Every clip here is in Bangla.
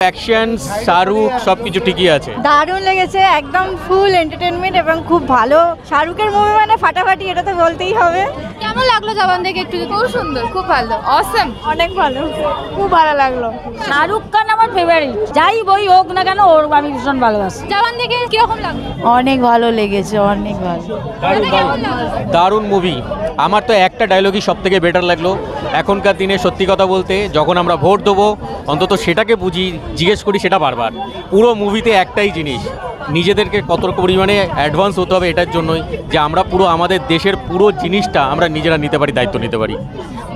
অ্যাকশন শাহরুখ সবকিছু ঠিকই আছে। দারুণ লেগেছে, একদম ফুল এন্টারটেনমেন্ট এবং খুব ভালো। শাহরুখের মুভি মানে ফাটাফাটি, এটা তো বলতেই হবে। কেমন লাগলো জবান দেখে একটু? খুব সুন্দর, খুব ভালো, অসম, অনেক ভালো, খুব ভালো লাগলো। শাহরুখ খান আমার ফেভারিট, যাই বই হোক না কেন ওর আমি ভীষণ ভালোবাসি। জবান দেখে কিরকম লাগলো? অনেক ভালো লেগেছে, অনেক ভালো। দারুণ মুভি। আমার তো একটা ডায়লগই সব থেকে বেটার লাগলো। এখনকার দিনে সত্যি কথা বলতে যখন আমরা ভোট দেবো অন্তত সেটাকে জিজ্ঞেস করি সেটা বারবার। পুরো মুভিতে একটাই জিনিস, নিজেদেরকে কত পরিমাণে অ্যাডভান্স হতে হবে এটার জন্যই যে আমরা পুরো আমাদের দেশের পুরো জিনিসটা আমরা নিজেরা নিতে পারি, দায়িত্ব নিতে পারি।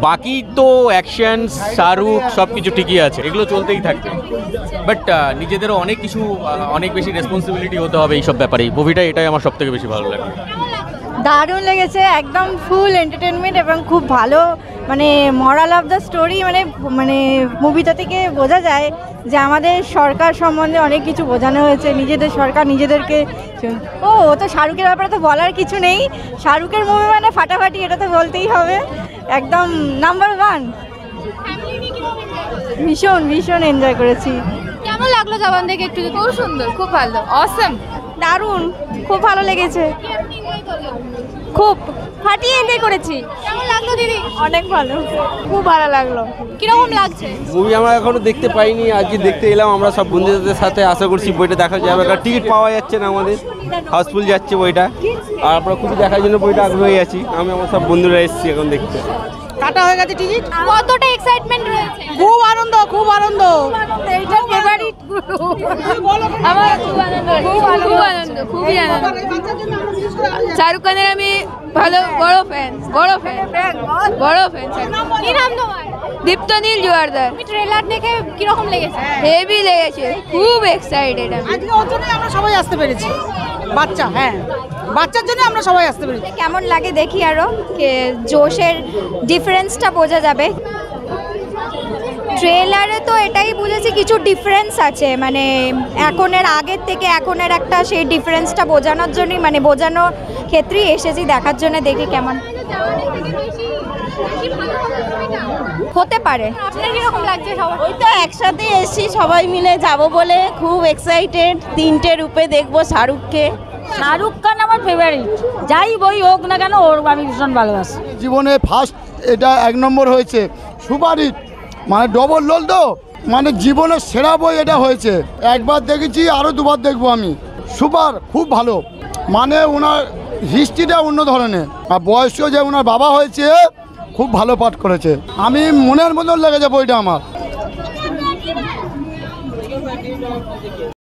বাকি তো অ্যাকশন শাহরুখ সব কিছু ঠিকই আছে, এগুলো চলতেই থাকবে। বাট নিজেদেরও অনেক কিছু অনেক বেশি রেসপন্সিবিলিটি হতে হবে এইসব ব্যাপারে। এই মুভিটা এটাই আমার সব থেকে বেশি ভালো লাগে। দারুণ লেগেছে, একদম ফুল এন্টারটেনমেন্ট এবং খুব ভালো। মানে মরাল অফ দ্য স্টোরি মানে মুভিটা থেকে বোঝা যায় যে আমাদের সরকার সম্বন্ধে অনেক কিছু বোঝানো হয়েছে। নিজেদের সরকার নিজেদেরকে ও তো শাহরুখের ব্যাপারে তো বলার কিছু নেই। শাহরুখের মুভি মানে ফাটাফাটি, এটা তো বলতেই হবে। একদম নাম্বার ওয়ান। ভীষণ ভীষণ এনজয় করেছি। কেমন লাগলো জবান দেখে একটু? খুব সুন্দর, খুব ভালো, অসম, দারুণ, খুব ভালো লেগেছে, খুব ফাটিয়ে এনজয় করেছি। কেমন লাগলো দিদি? অনেক ভালো, খুব ভালো লাগলো। কিরকম লাগছে? মুভি আমরা এখনো দেখতে পাইনি, আজকে দেখতে এলাম আমরা সব বন্ধুদের সাথে। আশা করছি বইটা দেখা যাবে, কারণ টিকিট পাওয়া যাচ্ছে না, আমাদের হাউসফুল যাচ্ছে বইটা। আর আমরা খুবই দেখার জন্য বইটা আগ্রহী আছি। আমি আমার সব বন্ধুরা এসেছি এখন দেখতে। কাটা হয়ে গেছে টিকিট। কতটা এক্সাইটমেন্ট রয়েছে? খুব আনন্দ, খুব আনন্দ। এইটা ফেভারিট আমার খুব আনন্দ, খুব আনন্দ, খুবই আনন্দ। শাহরুখ খানের আমি ভালো বড় ফ্যান। কি নাম তোমার? দীপ্তনীল জোয়ারদার। ট্রেলার দেখে কিরকম লেগেছে? হেভি লেগেছে, খুব এক্সাইটেড আমি। আজকে ওর জন্য আমরা সবাই আসতে পেরেছি। বাচ্চা, হ্যাঁ, বাচ্চার জন্য আমরা সবাই আসতে পেরেছি। কেমন লাগে দেখি, আরো জোশের ডিফারেন্সটা বোঝা যাবে। ট্রেলারে তো এটাই বুঝেছি কিছু ডিফারেন্স আছে, মানে এখনের আগের থেকে এখনের একটা সেই ডিফারেন্সটা বোঝানোর জন্যই, মানে বোঝানোর ক্ষেত্রেই এসেছি দেখার জন্য। দেখি কেমন হতে পারে। আপনার কিরকম লাগছে? সবার ওই তো একসাথে এসছি সবাই মিলে যাব বলে, খুব এক্সাইটেড। 3টে রূপে দেখবো শাহরুখকে। শাহরুখ খান আমার ফেভারিট, যাই বই হোক না কেন ওর আমি ভীষণ ভালোবাসি। জীবনে ফার্স্ট এটা 1 নম্বর হয়েছে, সুপারহিট, মানে ডবল লোল তো, মানে জীবনের সেরা বই এটা হয়েছে। একবার দেখেছি, আরও দুবার দেখবো আমি। সুপার, খুব ভালো। মানে ওনার হিস্ট্রিটা অন্য ধরনের, আর বয়স্ক যে ওনার বাবা হয়েছে খুব ভালো পাঠ করেছে। আমি মনের মতন লেগেছে বইটা আমার।